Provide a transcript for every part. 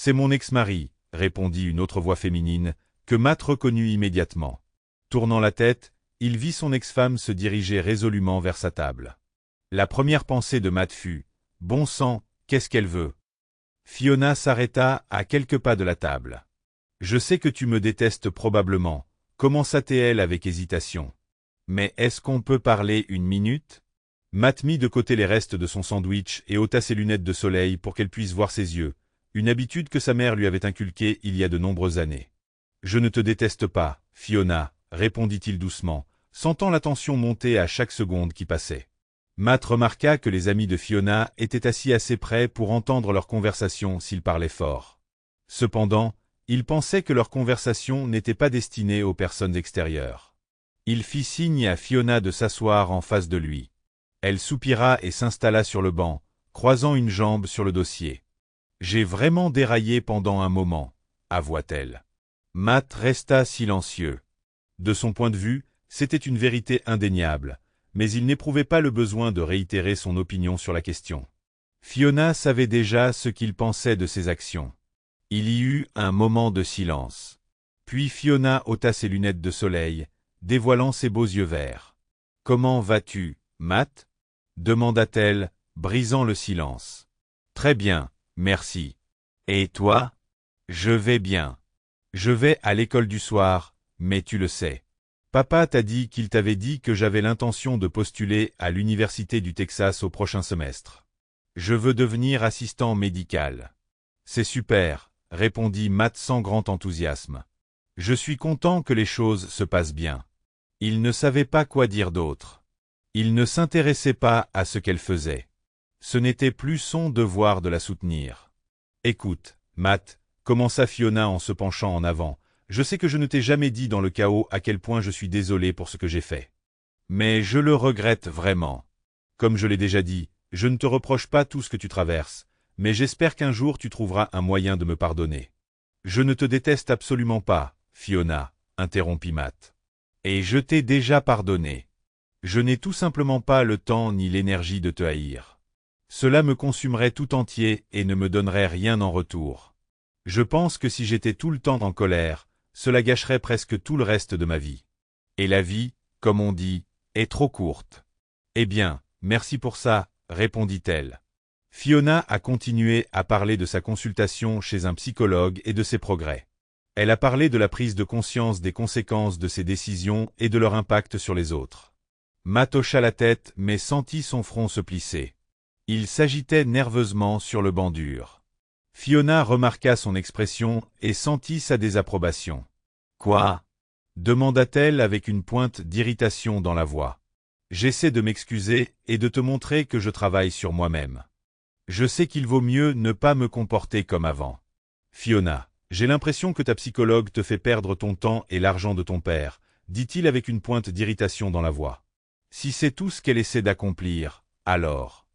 C'est mon ex-mari, répondit une autre voix féminine, que Matt reconnut immédiatement. Tournant la tête, il vit son ex-femme se diriger résolument vers sa table. La première pensée de Matt fut « Bon sang, qu'est-ce qu'elle veut ?» Fiona s'arrêta à quelques pas de la table. « Je sais que tu me détestes probablement », commença-t-elle avec hésitation. « Mais est-ce qu'on peut parler une minute ?» Matt mit de côté les restes de son sandwich et ôta ses lunettes de soleil pour qu'elle puisse voir ses yeux, une habitude que sa mère lui avait inculquée il y a de nombreuses années. « Je ne te déteste pas, Fiona, » répondit-il doucement, sentant la tension monter à chaque seconde qui passait. Matt remarqua que les amis de Fiona étaient assis assez près pour entendre leur conversation s'ils parlaient fort. Cependant, il pensait que leur conversation n'était pas destinée aux personnes extérieures. Il fit signe à Fiona de s'asseoir en face de lui. Elle soupira et s'installa sur le banc, croisant une jambe sur le dossier. « J'ai vraiment déraillé pendant un moment, » avoua-t-elle. Matt resta silencieux. De son point de vue, c'était une vérité indéniable, mais il n'éprouvait pas le besoin de réitérer son opinion sur la question. Fiona savait déjà ce qu'il pensait de ses actions. Il y eut un moment de silence. Puis Fiona ôta ses lunettes de soleil, dévoilant ses beaux yeux verts. « Comment vas-tu, Matt ?» demanda-t-elle, brisant le silence. « Très bien, merci. Et toi ?»« Je vais bien. Je vais à l'école du soir, mais tu le sais. Papa t'a dit qu'il t'avait dit que j'avais l'intention de postuler à l'Université du Texas au prochain semestre. Je veux devenir assistant médical. »« C'est super, » répondit Matt sans grand enthousiasme. « Je suis content que les choses se passent bien. » Il ne savait pas quoi dire d'autre. Il ne s'intéressait pas à ce qu'elle faisait. Ce n'était plus son devoir de la soutenir. « Écoute, Matt, » commença Fiona en se penchant en avant, « je sais que je ne t'ai jamais dit dans le chaos à quel point je suis désolé pour ce que j'ai fait. Mais je le regrette vraiment. Comme je l'ai déjà dit, je ne te reproche pas tout ce que tu traverses, mais j'espère qu'un jour tu trouveras un moyen de me pardonner. »« Je ne te déteste absolument pas, Fiona, » interrompit Matt. « Et je t'ai déjà pardonné. Je n'ai tout simplement pas le temps ni l'énergie de te haïr. Cela me consumerait tout entier et ne me donnerait rien en retour. Je pense que si j'étais tout le temps en colère, cela gâcherait presque tout le reste de ma vie. Et la vie, comme on dit, est trop courte. »« Eh bien, merci pour ça, » répondit-elle. Fiona a continué à parler de sa consultation chez un psychologue et de ses progrès. Elle a parlé de la prise de conscience des conséquences de ses décisions et de leur impact sur les autres. Matt hocha la tête mais sentit son front se plisser. Il s'agitait nerveusement sur le banc dur. Fiona remarqua son expression et sentit sa désapprobation. « Quoi ?» demanda-t-elle avec une pointe d'irritation dans la voix. « J'essaie de m'excuser et de te montrer que je travaille sur moi-même. Je sais qu'il vaut mieux ne pas me comporter comme avant. Fiona, j'ai l'impression que ta psychologue te fait perdre ton temps et l'argent de ton père, dit-il avec une pointe d'irritation dans la voix. Si c'est tout ce qu'elle essaie d'accomplir, alors...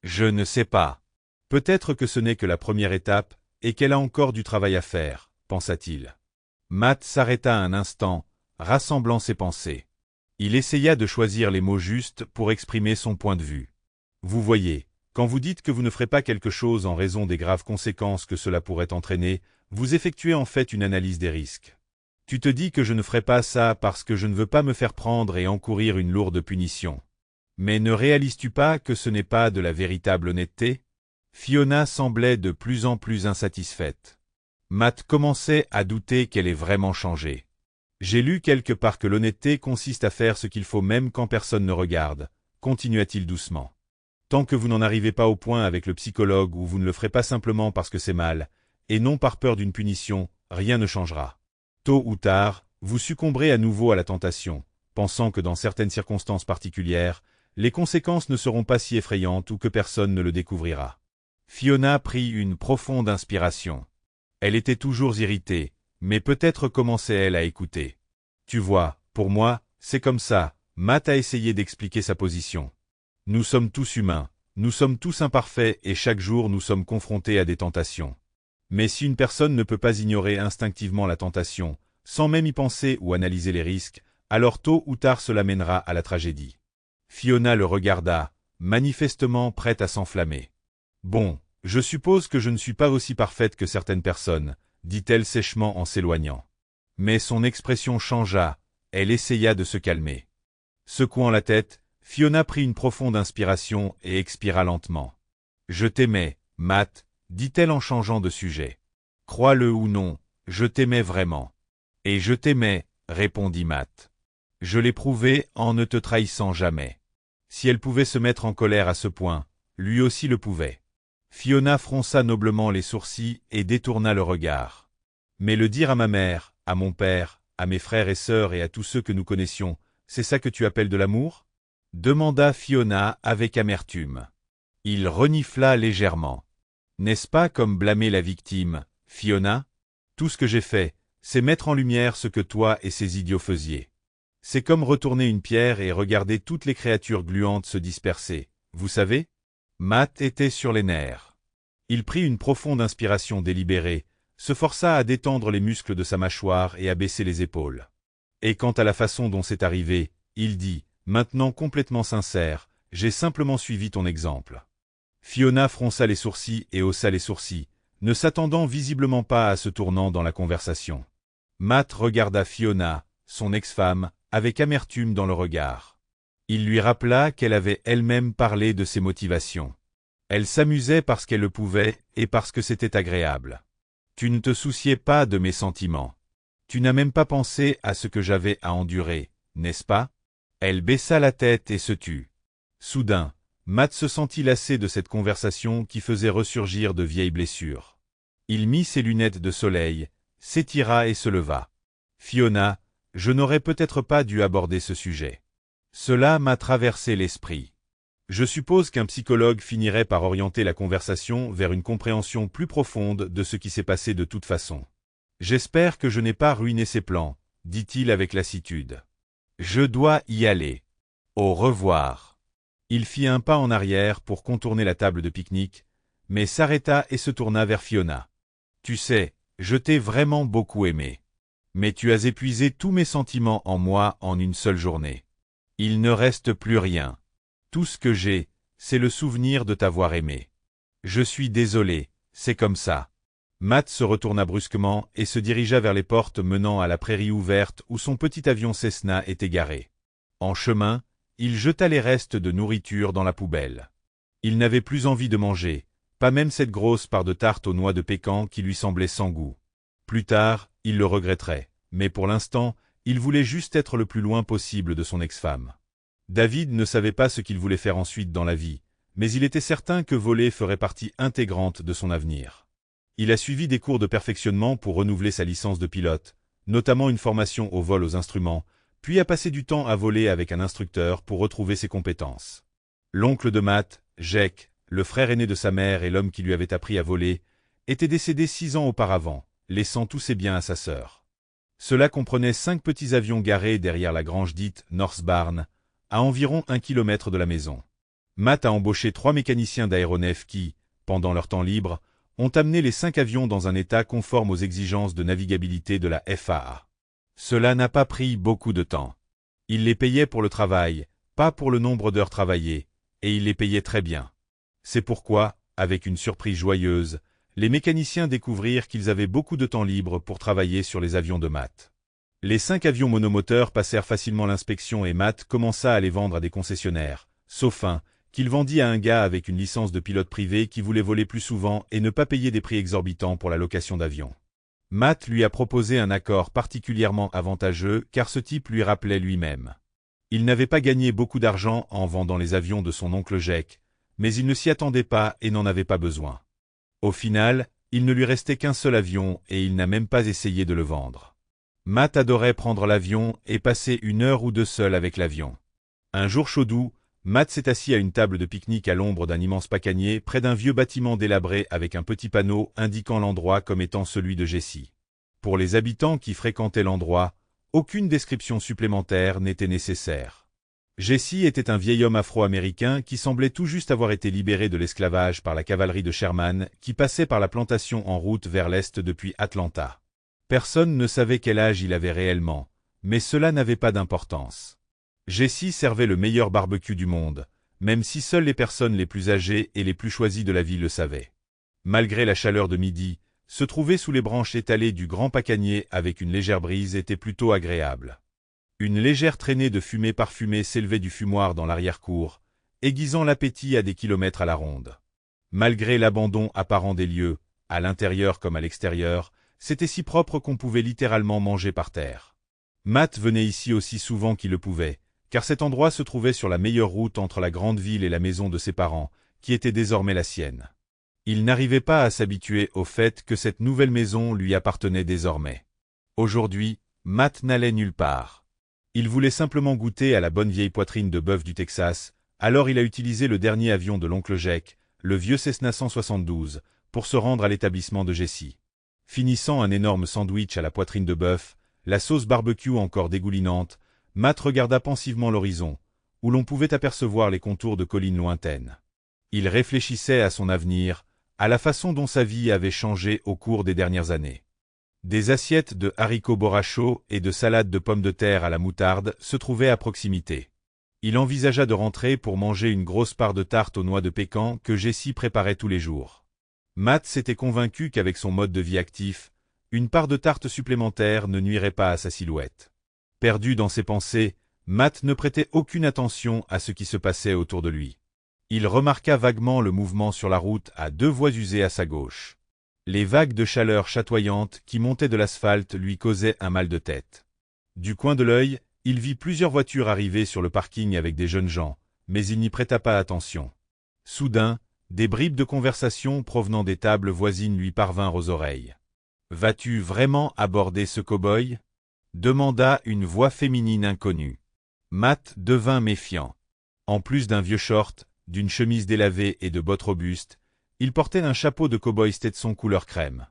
Je ne sais pas. Peut-être que ce n'est que la première étape et qu'elle a encore du travail à faire, pensa-t-il. Matt s'arrêta un instant, rassemblant ses pensées. Il essaya de choisir les mots justes pour exprimer son point de vue. Vous voyez, quand vous dites que vous ne ferez pas quelque chose en raison des graves conséquences que cela pourrait entraîner, vous effectuez en fait une analyse des risques. Tu te dis que je ne ferai pas ça parce que je ne veux pas me faire prendre et encourir une lourde punition. Mais ne réalises-tu pas que ce n'est pas de la véritable honnêteté ? Fiona semblait de plus en plus insatisfaite. Matt commençait à douter qu'elle ait vraiment changé. J'ai lu quelque part que l'honnêteté consiste à faire ce qu'il faut même quand personne ne regarde, continua-t-il doucement. Tant que vous n'en arrivez pas au point avec le psychologue où vous ne le ferez pas simplement parce que c'est mal, et non par peur d'une punition, rien ne changera. Tôt ou tard, vous succomberez à nouveau à la tentation, pensant que dans certaines circonstances particulières, les conséquences ne seront pas si effrayantes ou que personne ne le découvrira. Fiona prit une profonde inspiration. Elle était toujours irritée, mais peut-être commençait-elle à écouter. Tu vois, pour moi, c'est comme ça, Matt a essayé d'expliquer sa position. Nous sommes tous humains, nous sommes tous imparfaits et chaque jour nous sommes confrontés à des tentations. Mais si une personne ne peut pas ignorer instinctivement la tentation, sans même y penser ou analyser les risques, alors tôt ou tard cela mènera à la tragédie. Fiona le regarda, manifestement prête à s'enflammer. Bon, Je suppose que je ne suis pas aussi parfaite que certaines personnes, dit-elle sèchement en s'éloignant. Mais son expression changea, elle essaya de se calmer. Secouant la tête, Fiona prit une profonde inspiration et expira lentement. Je t'aimais, Matt, dit-elle en changeant de sujet. Crois-le ou non, je t'aimais vraiment. Et je t'aimais, répondit Matt. Je l'ai prouvé en ne te trahissant jamais. Si elle pouvait se mettre en colère à ce point, lui aussi le pouvait. Fiona fronça noblement les sourcils et détourna le regard. Mais le dire à ma mère, à mon père, à mes frères et sœurs et à tous ceux que nous connaissions, c'est ça que tu appelles de l'amour? Demanda Fiona avec amertume. Il renifla légèrement. N'est-ce pas comme blâmer la victime, Fiona? Tout ce que j'ai fait, c'est mettre en lumière ce que toi et ces idiots faisiez. C'est comme retourner une pierre et regarder toutes les créatures gluantes se disperser, vous savez? Matt était sur les nerfs. Il prit une profonde inspiration délibérée, se força à détendre les muscles de sa mâchoire et à baisser les épaules. Et quant à la façon dont c'est arrivé, il dit, maintenant complètement sincère, j'ai simplement suivi ton exemple. Fiona fronça les sourcils et haussa les sourcils, ne s'attendant visiblement pas à ce tournant dans la conversation. Matt regarda Fiona, son ex-femme, avec amertume dans le regard. Il lui rappela qu'elle avait elle-même parlé de ses motivations. Elle s'amusait parce qu'elle le pouvait et parce que c'était agréable. Tu ne te souciais pas de mes sentiments. Tu n'as même pas pensé à ce que j'avais à endurer, n'est-ce pas? Elle baissa la tête et se tut. Soudain, Matt se sentit lassé de cette conversation qui faisait ressurgir de vieilles blessures. Il mit ses lunettes de soleil, s'étira et se leva. Fiona, je n'aurais peut-être pas dû aborder ce sujet. Cela m'a traversé l'esprit. Je suppose qu'un psychologue finirait par orienter la conversation vers une compréhension plus profonde de ce qui s'est passé de toute façon. J'espère que je n'ai pas ruiné ses plans, dit-il avec lassitude. Je dois y aller. Au revoir. Il fit un pas en arrière pour contourner la table de pique-nique, mais s'arrêta et se tourna vers Fiona. Tu sais, je t'ai vraiment beaucoup aimé. Mais tu as épuisé tous mes sentiments en moi en une seule journée. Il ne reste plus rien. Tout ce que j'ai, c'est le souvenir de t'avoir aimé. Je suis désolé, c'est comme ça. Matt se retourna brusquement et se dirigea vers les portes menant à la prairie ouverte où son petit avion Cessna était garé. En chemin, il jeta les restes de nourriture dans la poubelle. Il n'avait plus envie de manger, pas même cette grosse part de tarte aux noix de pécan qui lui semblait sans goût. Plus tard, il le regretterait, mais pour l'instant, il voulait juste être le plus loin possible de son ex-femme. David ne savait pas ce qu'il voulait faire ensuite dans la vie, mais il était certain que voler ferait partie intégrante de son avenir. Il a suivi des cours de perfectionnement pour renouveler sa licence de pilote, notamment une formation au vol aux instruments, puis a passé du temps à voler avec un instructeur pour retrouver ses compétences. L'oncle de Matt, Jake, le frère aîné de sa mère et l'homme qui lui avait appris à voler, était décédé 6 ans auparavant, laissant tous ses biens à sa sœur. Cela comprenait 5 petits avions garés derrière la grange dite North Barn, à environ 1 kilomètre de la maison. Matt a embauché 3 mécaniciens d'aéronefs qui, pendant leur temps libre, ont amené les 5 avions dans un état conforme aux exigences de navigabilité de la FAA. Cela n'a pas pris beaucoup de temps. Il les payait pour le travail, pas pour le nombre d'heures travaillées, et il les payait très bien. C'est pourquoi, avec une surprise joyeuse, les mécaniciens découvrirent qu'ils avaient beaucoup de temps libre pour travailler sur les avions de Matt. Les 5 avions monomoteurs passèrent facilement l'inspection et Matt commença à les vendre à des concessionnaires, sauf un, qu'il vendit à un gars avec une licence de pilote privé qui voulait voler plus souvent et ne pas payer des prix exorbitants pour la location d'avions. Matt lui a proposé un accord particulièrement avantageux car ce type lui rappelait lui-même. Il n'avait pas gagné beaucoup d'argent en vendant les avions de son oncle Jake, mais il ne s'y attendait pas et n'en avait pas besoin. Au final, il ne lui restait qu'un seul avion et il n'a même pas essayé de le vendre. Matt adorait prendre l'avion et passer 1 heure ou 2 seul avec l'avion. Un jour chaud doux, Matt s'est assis à une table de pique-nique à l'ombre d'un immense pacanier près d'un vieux bâtiment délabré avec un petit panneau indiquant l'endroit comme étant celui de Jessie. Pour les habitants qui fréquentaient l'endroit, aucune description supplémentaire n'était nécessaire. Jessie était un vieil homme afro-américain qui semblait tout juste avoir été libéré de l'esclavage par la cavalerie de Sherman qui passait par la plantation en route vers l'est depuis Atlanta. Personne ne savait quel âge il avait réellement, mais cela n'avait pas d'importance. Jessie servait le meilleur barbecue du monde, même si seules les personnes les plus âgées et les plus choisies de la ville le savaient. Malgré la chaleur de midi, se trouver sous les branches étalées du grand pacanier avec une légère brise était plutôt agréable. Une légère traînée de fumée parfumée s'élevait du fumoir dans l'arrière-cour, aiguisant l'appétit à des kilomètres à la ronde. Malgré l'abandon apparent des lieux, à l'intérieur comme à l'extérieur, c'était si propre qu'on pouvait littéralement manger par terre. Matt venait ici aussi souvent qu'il le pouvait, car cet endroit se trouvait sur la meilleure route entre la grande ville et la maison de ses parents, qui était désormais la sienne. Il n'arrivait pas à s'habituer au fait que cette nouvelle maison lui appartenait désormais. Aujourd'hui, Matt n'allait nulle part. Il voulait simplement goûter à la bonne vieille poitrine de bœuf du Texas, alors il a utilisé le dernier avion de l'oncle Jake, le vieux Cessna 172, pour se rendre à l'établissement de Jessie. Finissant un énorme sandwich à la poitrine de bœuf, la sauce barbecue encore dégoulinante, Matt regarda pensivement l'horizon, où l'on pouvait apercevoir les contours de collines lointaines. Il réfléchissait à son avenir, à la façon dont sa vie avait changé au cours des dernières années. Des assiettes de haricots borrachos et de salades de pommes de terre à la moutarde se trouvaient à proximité. Il envisagea de rentrer pour manger une grosse part de tarte aux noix de pécan que Jessie préparait tous les jours. Matt s'était convaincu qu'avec son mode de vie actif, une part de tarte supplémentaire ne nuirait pas à sa silhouette. Perdu dans ses pensées, Matt ne prêtait aucune attention à ce qui se passait autour de lui. Il remarqua vaguement le mouvement sur la route à 2 voies usées à sa gauche. Les vagues de chaleur chatoyantes qui montaient de l'asphalte lui causaient un mal de tête. Du coin de l'œil, il vit plusieurs voitures arriver sur le parking avec des jeunes gens, mais il n'y prêta pas attention. Soudain, des bribes de conversation provenant des tables voisines lui parvinrent aux oreilles. « Vas-tu vraiment aborder ce cow-boy » demanda une voix féminine inconnue. Matt devint méfiant. En plus d'un vieux short, d'une chemise délavée et de bottes robustes, il portait un chapeau de cow-boy Stetson couleur crème.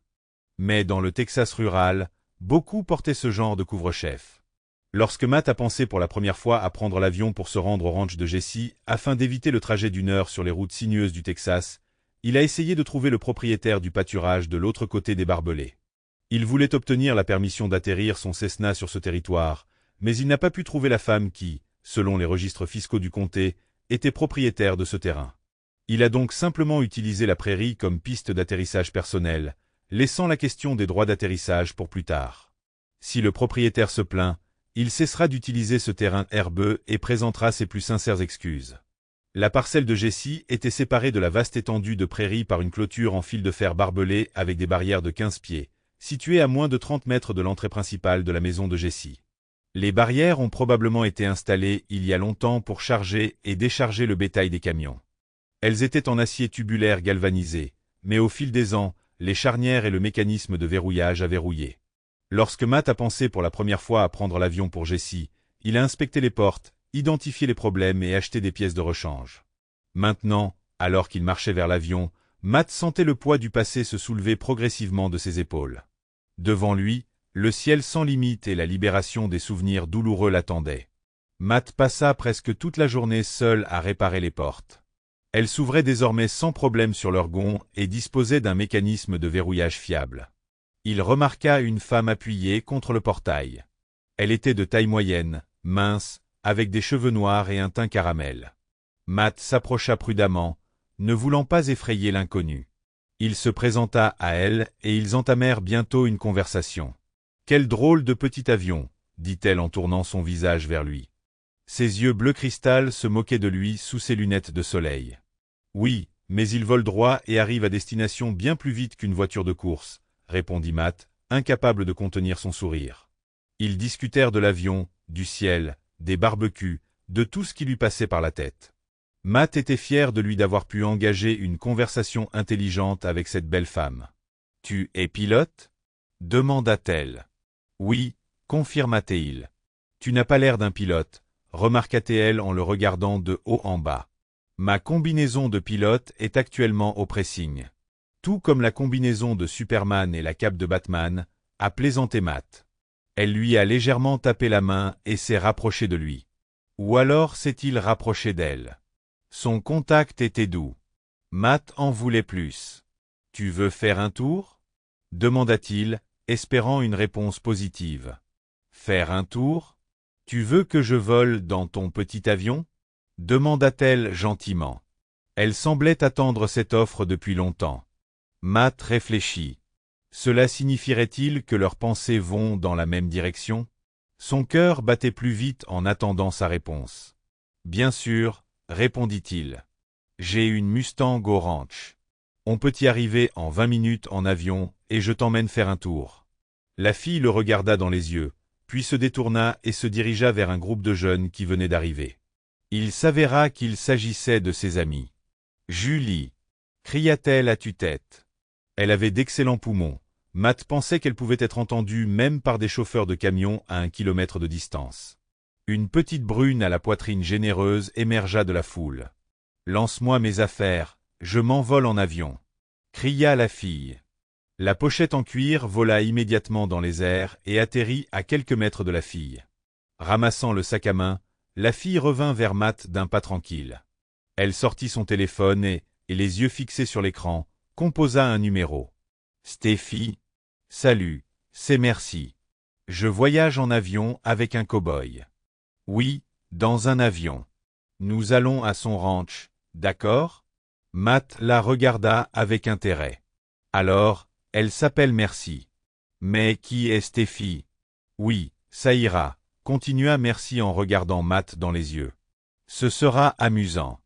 Mais dans le Texas rural, beaucoup portaient ce genre de couvre-chef. Lorsque Matt a pensé pour la première fois à prendre l'avion pour se rendre au ranch de Jessie, afin d'éviter le trajet d'1 heure sur les routes sinueuses du Texas, il a essayé de trouver le propriétaire du pâturage de l'autre côté des barbelés. Il voulait obtenir la permission d'atterrir son Cessna sur ce territoire, mais il n'a pas pu trouver la femme qui, selon les registres fiscaux du comté, était propriétaire de ce terrain. Il a donc simplement utilisé la prairie comme piste d'atterrissage personnelle, laissant la question des droits d'atterrissage pour plus tard. Si le propriétaire se plaint, il cessera d'utiliser ce terrain herbeux et présentera ses plus sincères excuses. La parcelle de Jessie était séparée de la vaste étendue de prairie par une clôture en fil de fer barbelé avec des barrières de 15 pieds, située à moins de 30 mètres de l'entrée principale de la maison de Jessie. Les barrières ont probablement été installées il y a longtemps pour charger et décharger le bétail des camions. Elles étaient en acier tubulaire galvanisé, mais au fil des ans, les charnières et le mécanisme de verrouillage avaient rouillé. Lorsque Matt a pensé pour la première fois à prendre l'avion pour Jessie, il a inspecté les portes, identifié les problèmes et acheté des pièces de rechange. Maintenant, alors qu'il marchait vers l'avion, Matt sentait le poids du passé se soulever progressivement de ses épaules. Devant lui, le ciel sans limite et la libération des souvenirs douloureux l'attendaient. Matt passa presque toute la journée seul à réparer les portes. Elles s'ouvraient désormais sans problème sur leurs gonds et disposaient d'un mécanisme de verrouillage fiable. Il remarqua une femme appuyée contre le portail. Elle était de taille moyenne, mince, avec des cheveux noirs et un teint caramel. Matt s'approcha prudemment, ne voulant pas effrayer l'inconnu. Il se présenta à elle et ils entamèrent bientôt une conversation. « Quel drôle de petit avion !» dit-elle en tournant son visage vers lui. Ses yeux bleu cristal se moquaient de lui sous ses lunettes de soleil. « Oui, mais il vole droit et arrive à destination bien plus vite qu'une voiture de course, » répondit Matt, incapable de contenir son sourire. Ils discutèrent de l'avion, du ciel, des barbecues, de tout ce qui lui passait par la tête. Matt était fier de lui d'avoir pu engager une conversation intelligente avec cette belle femme. « Tu es pilote » demanda-t-elle. « Oui, confirma-t-il. Tu n'as pas l'air d'un pilote, remarqua-t-elle en le regardant de haut en bas. Ma combinaison de pilote est actuellement au pressing. Tout comme la combinaison de Superman et la cape de Batman, a plaisanté Matt. Elle lui a légèrement tapé la main et s'est rapprochée de lui. Ou alors s'est-il rapproché d'elle. Son contact était doux. Matt en voulait plus. « Tu veux faire un tour » demanda-t-il, espérant une réponse positive. « Faire un tour ? Tu veux que je vole dans ton petit avion » demanda-t-elle gentiment. Elle semblait attendre cette offre depuis longtemps. Matt réfléchit. Cela signifierait-il que leurs pensées vont dans la même direction? Son cœur battait plus vite en attendant sa réponse. Bien sûr, répondit-il. J'ai une Mustang au ranch. On peut y arriver en 20 minutes en avion et je t'emmène faire un tour. La fille le regarda dans les yeux, puis se détourna et se dirigea vers un groupe de jeunes qui venaient d'arriver. Il s'avéra qu'il s'agissait de ses amis. Julie, cria-t-elle à tue-tête. Elle avait d'excellents poumons. Matt pensait qu'elle pouvait être entendue même par des chauffeurs de camions à 1 kilomètre de distance. Une petite brune à la poitrine généreuse émergea de la foule. « Lance-moi mes affaires, je m'envole en avion !» cria la fille. La pochette en cuir vola immédiatement dans les airs et atterrit à quelques mètres de la fille. Ramassant le sac à main, la fille revint vers Matt d'un pas tranquille. Elle sortit son téléphone et, les yeux fixés sur l'écran, composa un numéro. « Steffi, salut, c'est Merci. Je voyage en avion avec un cow-boy. »« Oui, dans un avion. Nous allons à son ranch, d'accord ?» Matt la regarda avec intérêt. « Alors, elle s'appelle Merci. Mais qui est Steffi? »« Oui, ça ira, » continua Merci en regardant Matt dans les yeux. « Ce sera amusant. »«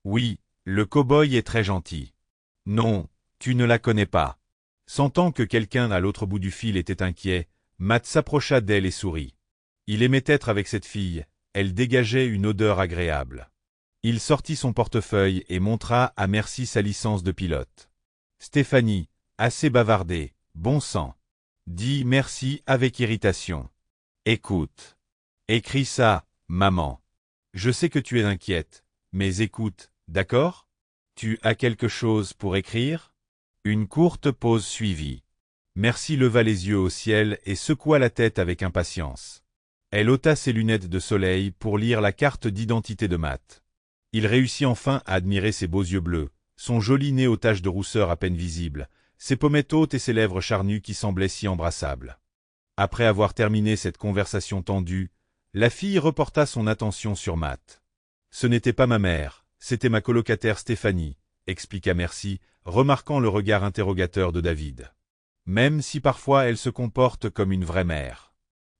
Oui, le cow-boy est très gentil. »« Non, tu ne la connais pas. » Sentant que quelqu'un à l'autre bout du fil était inquiet, Matt s'approcha d'elle et sourit. Il aimait être avec cette fille, elle dégageait une odeur agréable. Il sortit son portefeuille et montra à Merci sa licence de pilote. « Stéphanie, assez bavardé, bon sang. » dit Merci avec irritation. « Écoute. Écris ça, maman. Je sais que tu es inquiète, mais écoute, d'accord? Tu as quelque chose pour écrire? » Une courte pause suivit. Merci leva les yeux au ciel et secoua la tête avec impatience. Elle ôta ses lunettes de soleil pour lire la carte d'identité de Matt. Il réussit enfin à admirer ses beaux yeux bleus, son joli nez aux taches de rousseur à peine visibles, ses pommettes hautes et ses lèvres charnues qui semblaient si embrassables. Après avoir terminé cette conversation tendue, la fille reporta son attention sur Matt. « Ce n'était pas ma mère, c'était ma colocataire Stéphanie, » expliqua Merci, remarquant le regard interrogateur de David. « Même si parfois elle se comporte comme une vraie mère. »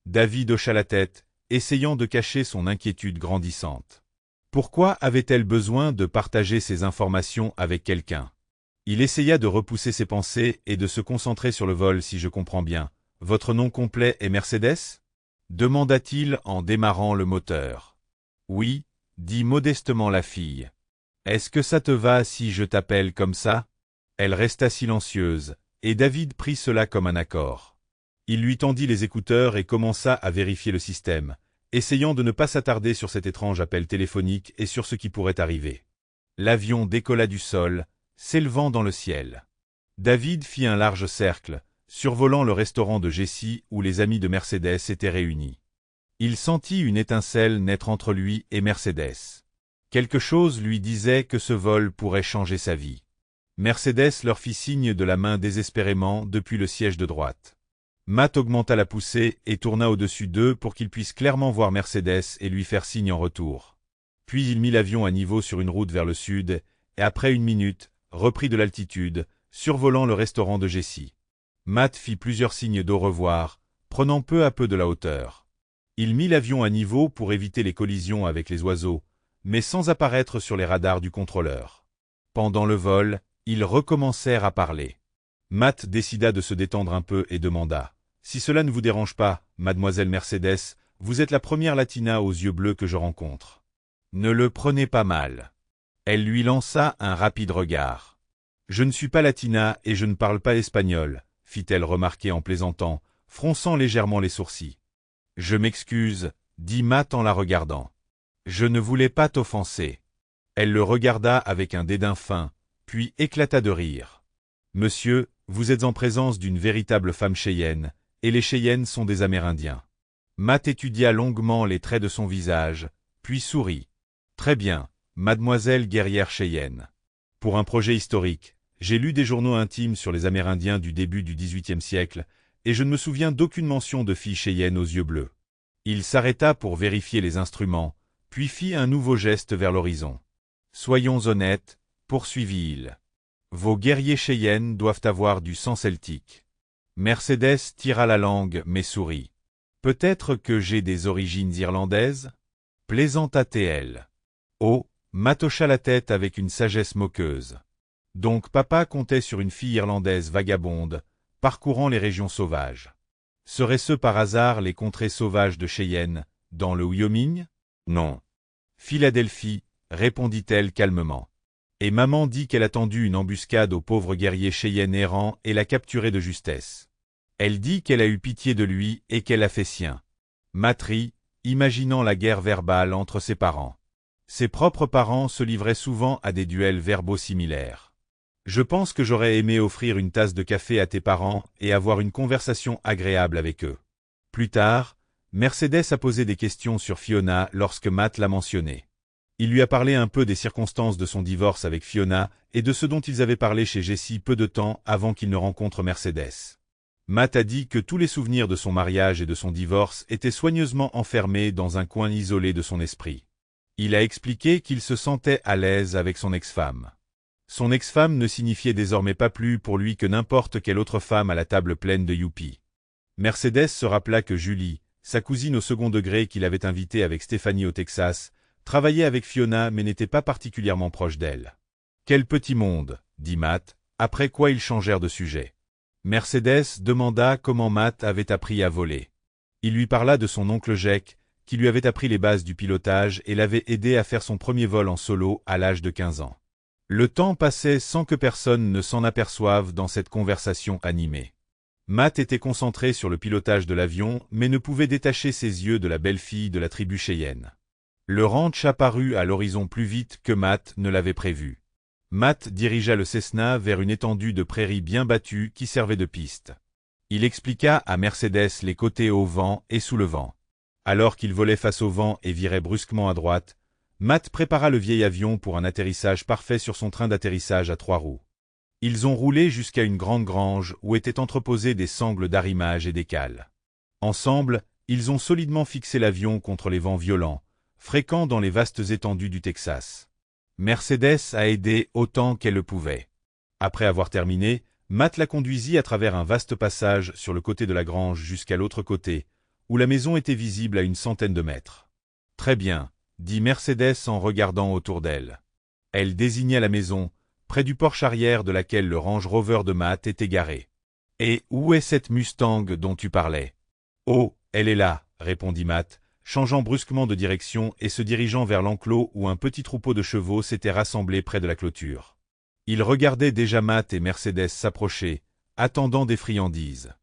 David hocha la tête, essayant de cacher son inquiétude grandissante. Pourquoi avait-elle besoin de partager ces informations avec quelqu'un? Il essaya de repousser ses pensées et de se concentrer sur le vol si je comprends bien. « Votre nom complet est Mercedes ?» demanda-t-il en démarrant le moteur. « Oui, » dit modestement la fille. « Est-ce que ça te va si je t'appelle comme ça ?» Elle resta silencieuse, et David prit cela comme un accord. Il lui tendit les écouteurs et commença à vérifier le système, essayant de ne pas s'attarder sur cet étrange appel téléphonique et sur ce qui pourrait arriver. L'avion décolla du sol, s'élevant dans le ciel. David fit un large cercle, survolant le restaurant de Jessie où les amis de Mercedes étaient réunis. Il sentit une étincelle naître entre lui et Mercedes. Quelque chose lui disait que ce vol pourrait changer sa vie. Mercedes leur fit signe de la main désespérément depuis le siège de droite. Matt augmenta la poussée et tourna au-dessus d'eux pour qu'ils puissent clairement voir Mercedes et lui faire signe en retour. Puis il mit l'avion à niveau sur une route vers le sud, et après une minute, reprit de l'altitude, survolant le restaurant de Jessie. Matt fit plusieurs signes d'au revoir, prenant peu à peu de la hauteur. Il mit l'avion à niveau pour éviter les collisions avec les oiseaux, mais sans apparaître sur les radars du contrôleur. Pendant le vol, ils recommencèrent à parler. Matt décida de se détendre un peu et demanda « Si cela ne vous dérange pas, mademoiselle Mercedes, vous êtes la première latina aux yeux bleus que je rencontre. Ne le prenez pas mal. » Elle lui lança un rapide regard. « Je ne suis pas latina et je ne parle pas espagnol, » fit-elle remarquer en plaisantant, fronçant légèrement les sourcils. « Je m'excuse, » dit Matt en la regardant. « Je ne voulais pas t'offenser. » Elle le regarda avec un dédain fin, puis éclata de rire. « Monsieur, vous êtes en présence d'une véritable femme Cheyenne, et les Cheyennes sont des Amérindiens. » Matt étudia longuement les traits de son visage, puis sourit. « Très bien, mademoiselle guerrière Cheyenne. Pour un projet historique, j'ai lu des journaux intimes sur les Amérindiens du début du XVIIIe siècle, et je ne me souviens d'aucune mention de fille Cheyenne aux yeux bleus. » Il s'arrêta pour vérifier les instruments, puis fit un nouveau geste vers l'horizon. « Soyons honnêtes, poursuivit-il. Vos guerriers Cheyennes doivent avoir du sang celtique. Mercedes tira la langue mais sourit. Peut-être que j'ai des origines irlandaises? Plaisanta-t-elle. Oh, Matt hocha la tête avec une sagesse moqueuse. Donc papa comptait sur une fille irlandaise vagabonde, parcourant les régions sauvages. Seraient-ce par hasard les contrées sauvages de Cheyenne, dans le Wyoming? Non. Philadelphie, répondit-elle calmement. Et maman dit qu'elle a tendu une embuscade au pauvre guerrier Cheyenne errant et l'a capturé de justesse. Elle dit qu'elle a eu pitié de lui et qu'elle l'a fait sien. Matt rit, imaginant la guerre verbale entre ses parents. Ses propres parents se livraient souvent à des duels verbaux similaires. Je pense que j'aurais aimé offrir une tasse de café à tes parents et avoir une conversation agréable avec eux. Plus tard, Mercedes a posé des questions sur Fiona lorsque Matt l'a mentionné. Il lui a parlé un peu des circonstances de son divorce avec Fiona et de ce dont ils avaient parlé chez Jessie peu de temps avant qu'il ne rencontre Mercedes. Matt a dit que tous les souvenirs de son mariage et de son divorce étaient soigneusement enfermés dans un coin isolé de son esprit. Il a expliqué qu'il se sentait à l'aise avec son ex-femme. Son ex-femme ne signifiait désormais pas plus pour lui que n'importe quelle autre femme à la table pleine de youpies. Mercedes se rappela que Julie, sa cousine au second degré qu'il avait invitée avec Stéphanie au Texas, travaillait avec Fiona mais n'était pas particulièrement proche d'elle. « Quel petit monde !» dit Matt, après quoi ils changèrent de sujet. Mercedes demanda comment Matt avait appris à voler. Il lui parla de son oncle Jake, qui lui avait appris les bases du pilotage et l'avait aidé à faire son premier vol en solo à l'âge de 15 ans. Le temps passait sans que personne ne s'en aperçoive dans cette conversation animée. Matt était concentré sur le pilotage de l'avion, mais ne pouvait détacher ses yeux de la belle-fille de la tribu Cheyenne. Le ranch apparut à l'horizon plus vite que Matt ne l'avait prévu. Matt dirigea le Cessna vers une étendue de prairies bien battues qui servait de piste. Il expliqua à Mercedes les côtés au vent et sous le vent. Alors qu'il volait face au vent et virait brusquement à droite, Matt prépara le vieil avion pour un atterrissage parfait sur son train d'atterrissage à 3 roues. Ils ont roulé jusqu'à une grande grange où étaient entreposés des sangles d'arrimage et des cales. Ensemble, ils ont solidement fixé l'avion contre les vents violents, fréquents dans les vastes étendues du Texas. Mercedes a aidé autant qu'elle le pouvait. Après avoir terminé, Matt la conduisit à travers un vaste passage sur le côté de la grange jusqu'à l'autre côté, où la maison était visible à une centaine de mètres. « Très bien, » dit Mercedes en regardant autour d'elle. Elle désigna la maison, près du porche arrière de laquelle le Range Rover de Matt était garé. « Et où est cette Mustang dont tu parlais? »« Oh, elle est là, » répondit Matt, changeant brusquement de direction et se dirigeant vers l'enclos où un petit troupeau de chevaux s'était rassemblé près de la clôture. Il regardait déjà Matt et Mercedes s'approcher, attendant des friandises.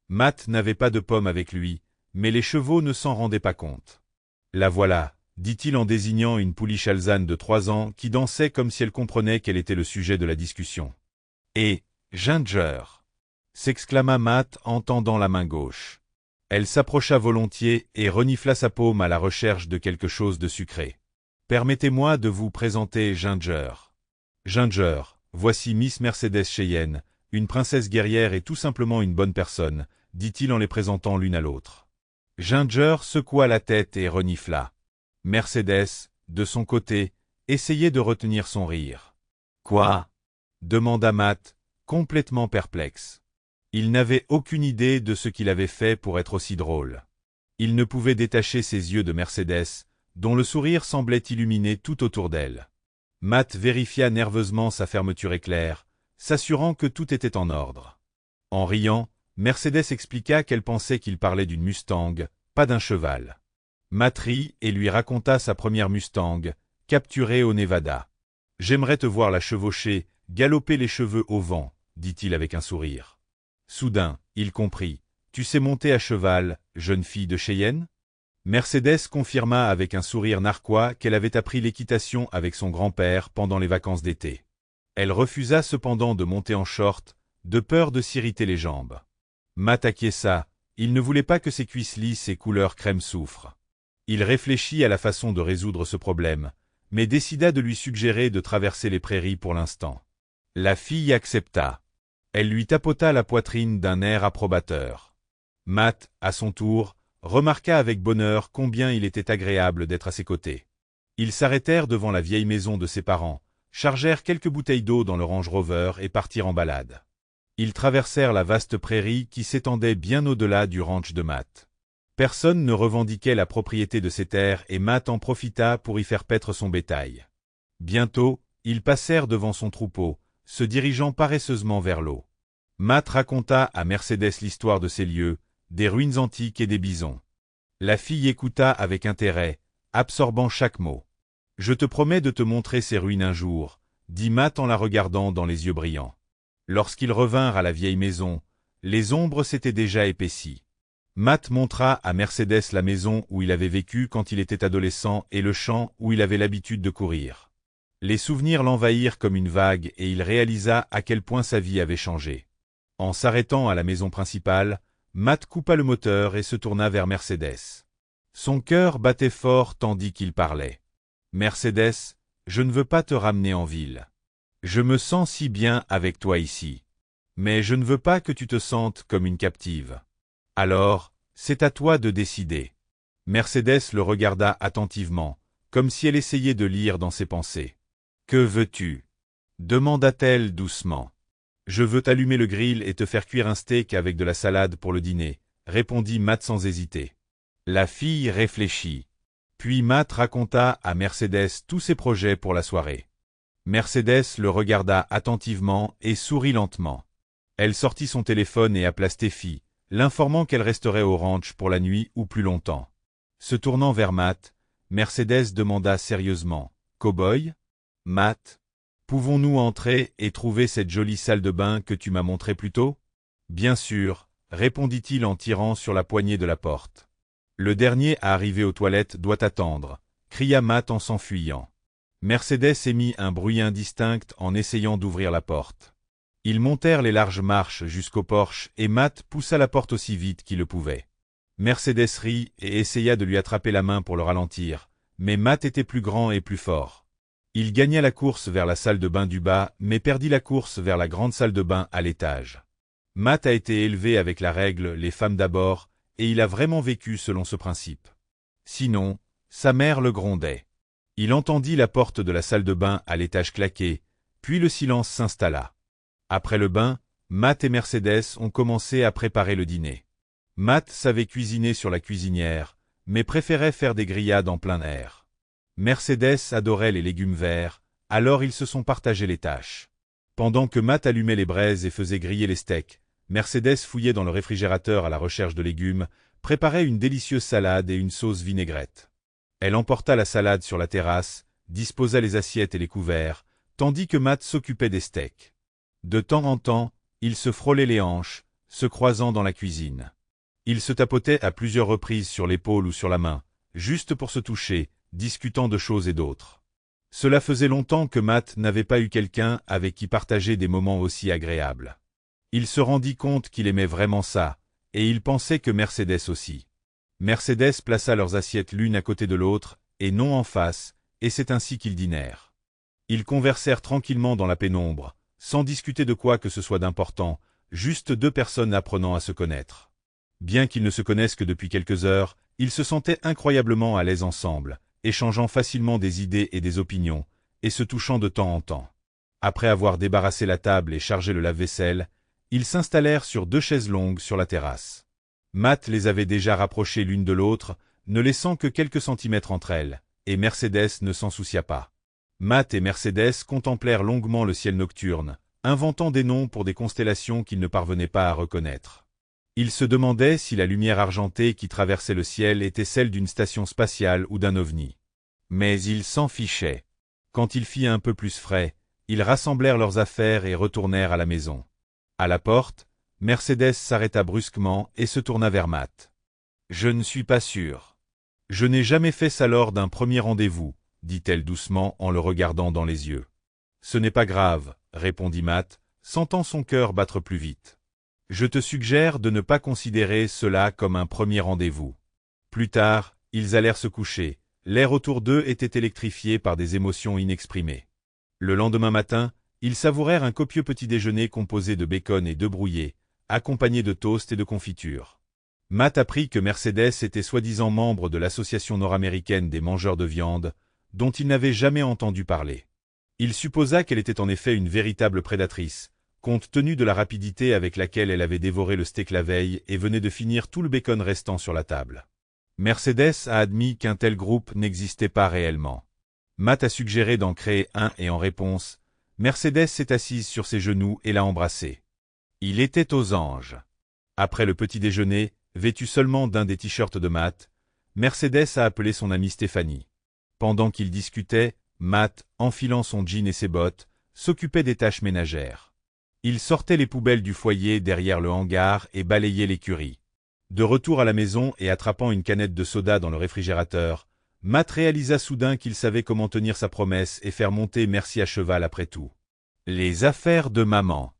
Matt n'avait pas de pommes avec lui, mais les chevaux ne s'en rendaient pas compte. « La voilà », dit-il en désignant une pouliche alezane de 3 ans qui dansait comme si elle comprenait quel était le sujet de la discussion. « Et Ginger !» s'exclama Matt en tendant la main gauche. Elle s'approcha volontiers et renifla sa paume à la recherche de quelque chose de sucré. « Permettez-moi de vous présenter Ginger. Ginger, voici Miss Mercedes Cheyenne, une princesse guerrière et tout simplement une bonne personne, dit-il en les présentant l'une à l'autre. Ginger secoua la tête et renifla. Mercedes, de son côté, essayait de retenir son rire. « Quoi ?» demanda Matt, complètement perplexe. Il n'avait aucune idée de ce qu'il avait fait pour être aussi drôle. Il ne pouvait détacher ses yeux de Mercedes, dont le sourire semblait illuminer tout autour d'elle. Matt vérifia nerveusement sa fermeture éclair, s'assurant que tout était en ordre. En riant, Mercedes expliqua qu'elle pensait qu'il parlait d'une Mustang, pas d'un cheval. Matt rit et lui raconta sa première Mustang, capturée au Nevada. « J'aimerais te voir la chevaucher, galoper les cheveux au vent, » dit-il avec un sourire. Soudain, il comprit. « Tu sais monter à cheval, jeune fille de Cheyenne ?» Mercedes confirma avec un sourire narquois qu'elle avait appris l'équitation avec son grand-père pendant les vacances d'été. Elle refusa cependant de monter en short, de peur de s'irriter les jambes. Matt acquiesça, il ne voulait pas que ses cuisses lisses et couleur crème souffrent. Il réfléchit à la façon de résoudre ce problème, mais décida de lui suggérer de traverser les prairies pour l'instant. La fille accepta. Elle lui tapota la poitrine d'un air approbateur. Matt, à son tour, remarqua avec bonheur combien il était agréable d'être à ses côtés. Ils s'arrêtèrent devant la vieille maison de ses parents, chargèrent quelques bouteilles d'eau dans le Range Rover et partirent en balade. Ils traversèrent la vaste prairie qui s'étendait bien au-delà du ranch de Matt. Personne ne revendiquait la propriété de ces terres et Matt en profita pour y faire paître son bétail. Bientôt, ils passèrent devant son troupeau, se dirigeant paresseusement vers l'eau. Matt raconta à Mercedes l'histoire de ces lieux, des ruines antiques et des bisons. La fille écouta avec intérêt, absorbant chaque mot. « Je te promets de te montrer ces ruines un jour, » dit Matt en la regardant dans les yeux brillants. Lorsqu'ils revinrent à la vieille maison, les ombres s'étaient déjà épaissies. Matt montra à Mercedes la maison où il avait vécu quand il était adolescent et le champ où il avait l'habitude de courir. Les souvenirs l'envahirent comme une vague et il réalisa à quel point sa vie avait changé. En s'arrêtant à la maison principale, Matt coupa le moteur et se tourna vers Mercedes. Son cœur battait fort tandis qu'il parlait. « Mercedes, je ne veux pas te ramener en ville. Je me sens si bien avec toi ici. Mais je ne veux pas que tu te sentes comme une captive. Alors, c'est à toi de décider. » Mercedes le regarda attentivement, comme si elle essayait de lire dans ses pensées. « Que veux-tu » demanda-t-elle doucement. « Je veux t'allumer le grill et te faire cuire un steak avec de la salade pour le dîner, » répondit Matt sans hésiter. La fille réfléchit. Puis Matt raconta à Mercedes tous ses projets pour la soirée. Mercedes le regarda attentivement et sourit lentement. Elle sortit son téléphone et appela Steffi, l'informant qu'elle resterait au ranch pour la nuit ou plus longtemps. Se tournant vers Matt, Mercedes demanda sérieusement, « Cow-boy ? Matt, pouvons-nous entrer et trouver cette jolie salle de bain que tu m'as montrée plus tôt ?»« Bien sûr, » répondit-il en tirant sur la poignée de la porte. « Le dernier à arriver aux toilettes doit attendre » cria Matt en s'enfuyant. Mercedes émit un bruit indistinct en essayant d'ouvrir la porte. Ils montèrent les larges marches jusqu'au porche et Matt poussa la porte aussi vite qu'il le pouvait. Mercedes rit et essaya de lui attraper la main pour le ralentir, mais Matt était plus grand et plus fort. Il gagna la course vers la salle de bain du bas, mais perdit la course vers la grande salle de bain à l'étage. Matt a été élevé avec la règle « les femmes d'abord » et il a vraiment vécu selon ce principe. Sinon, sa mère le grondait. Il entendit la porte de la salle de bain à l'étage claquer, puis le silence s'installa. Après le bain, Matt et Mercedes ont commencé à préparer le dîner. Matt savait cuisiner sur la cuisinière, mais préférait faire des grillades en plein air. Mercedes adorait les légumes verts, alors ils se sont partagés les tâches. Pendant que Matt allumait les braises et faisait griller les steaks, Mercedes fouillait dans le réfrigérateur à la recherche de légumes, préparait une délicieuse salade et une sauce vinaigrette. Elle emporta la salade sur la terrasse, disposa les assiettes et les couverts, tandis que Matt s'occupait des steaks. De temps en temps, ils se frôlaient les hanches, se croisant dans la cuisine. Ils se tapotaient à plusieurs reprises sur l'épaule ou sur la main, juste pour se toucher, discutant de choses et d'autres. Cela faisait longtemps que Matt n'avait pas eu quelqu'un avec qui partager des moments aussi agréables. Il se rendit compte qu'il aimait vraiment ça, et il pensait que Mercedes aussi. Mercedes plaça leurs assiettes l'une à côté de l'autre, et non en face, et c'est ainsi qu'ils dînèrent. Ils conversèrent tranquillement dans la pénombre, sans discuter de quoi que ce soit d'important, juste deux personnes apprenant à se connaître. Bien qu'ils ne se connaissent que depuis quelques heures, ils se sentaient incroyablement à l'aise ensemble, échangeant facilement des idées et des opinions, et se touchant de temps en temps. Après avoir débarrassé la table et chargé le lave-vaisselle, ils s'installèrent sur deux chaises longues sur la terrasse. Matt les avait déjà rapprochées l'une de l'autre, ne laissant que quelques centimètres entre elles, et Mercedes ne s'en soucia pas. Matt et Mercedes contemplèrent longuement le ciel nocturne, inventant des noms pour des constellations qu'ils ne parvenaient pas à reconnaître. Ils se demandaient si la lumière argentée qui traversait le ciel était celle d'une station spatiale ou d'un ovni. Mais ils s'en fichaient. Quand il fit un peu plus frais, ils rassemblèrent leurs affaires et retournèrent à la maison. À la porte, Mercedes s'arrêta brusquement et se tourna vers Matt. « Je ne suis pas sûr. Je n'ai jamais fait ça lors d'un premier rendez-vous, » dit-elle doucement en le regardant dans les yeux. « Ce n'est pas grave, » répondit Matt, sentant son cœur battre plus vite. « Je te suggère de ne pas considérer cela comme un premier rendez-vous. » Plus tard, ils allèrent se coucher. L'air autour d'eux était électrifié par des émotions inexprimées. Le lendemain matin, ils savourèrent un copieux petit-déjeuner composé de bacon et d'œufs brouillés, accompagné de toast et de confiture. Matt apprit que Mercedes était soi-disant membre de l'association nord-américaine des mangeurs de viande, dont il n'avait jamais entendu parler. Il supposa qu'elle était en effet une véritable prédatrice, compte tenu de la rapidité avec laquelle elle avait dévoré le steak la veille et venait de finir tout le bacon restant sur la table. Mercedes a admis qu'un tel groupe n'existait pas réellement. Matt a suggéré d'en créer un et en réponse, Mercedes s'est assise sur ses genoux et l'a embrassé. Il était aux anges. Après le petit déjeuner, vêtu seulement d'un des t-shirts de Matt, Mercedes a appelé son amie Stéphanie. Pendant qu'ils discutaient, Matt, enfilant son jean et ses bottes, s'occupait des tâches ménagères. Il sortait les poubelles du foyer derrière le hangar et balayait l'écurie. De retour à la maison et attrapant une canette de soda dans le réfrigérateur, Matt réalisa soudain qu'il savait comment tenir sa promesse et faire monter Merci à cheval après tout. « Les affaires de maman !»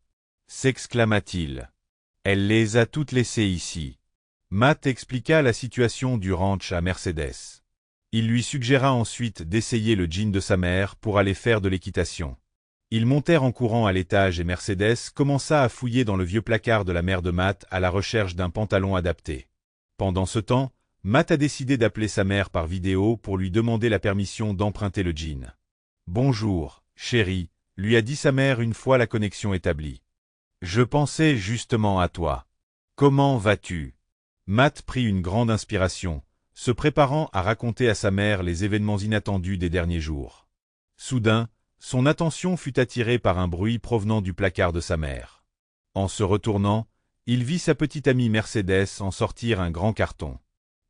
s'exclama-t-il. « Elle les a toutes laissées ici. » Matt expliqua la situation du ranch à Mercedes. Il lui suggéra ensuite d'essayer le jean de sa mère pour aller faire de l'équitation. Ils montèrent en courant à l'étage et Mercedes commença à fouiller dans le vieux placard de la mère de Matt à la recherche d'un pantalon adapté. Pendant ce temps, Matt a décidé d'appeler sa mère par vidéo pour lui demander la permission d'emprunter le jean. « Bonjour, chérie », lui a dit sa mère une fois la connexion établie. « Je pensais justement à toi. Comment vas-tu » Matt prit une grande inspiration, se préparant à raconter à sa mère les événements inattendus des derniers jours. Soudain, son attention fut attirée par un bruit provenant du placard de sa mère. En se retournant, il vit sa petite amie Mercedes en sortir un grand carton.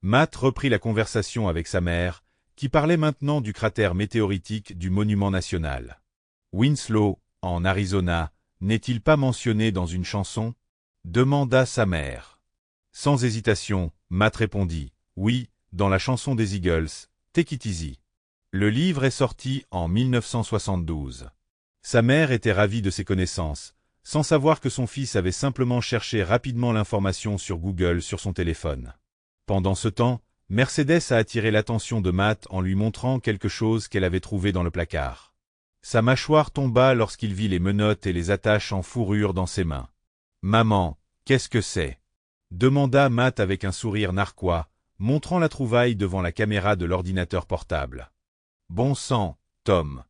Matt reprit la conversation avec sa mère, qui parlait maintenant du cratère météoritique du monument national. Winslow, en Arizona, n'est-il pas mentionné dans une chanson ? Demanda sa mère. Sans hésitation, Matt répondit, oui, dans la chanson des Eagles, Take It Easy. Le livre est sorti en 1972. Sa mère était ravie de ses connaissances, sans savoir que son fils avait simplement cherché rapidement l'information sur Google sur son téléphone. Pendant ce temps, Mercedes a attiré l'attention de Matt en lui montrant quelque chose qu'elle avait trouvé dans le placard. Sa mâchoire tomba lorsqu'il vit les menottes et les attaches en fourrure dans ses mains. « Maman, qu'est-ce que c'est ?» demanda Matt avec un sourire narquois, montrant la trouvaille devant la caméra de l'ordinateur portable. « Bon sang, Tom.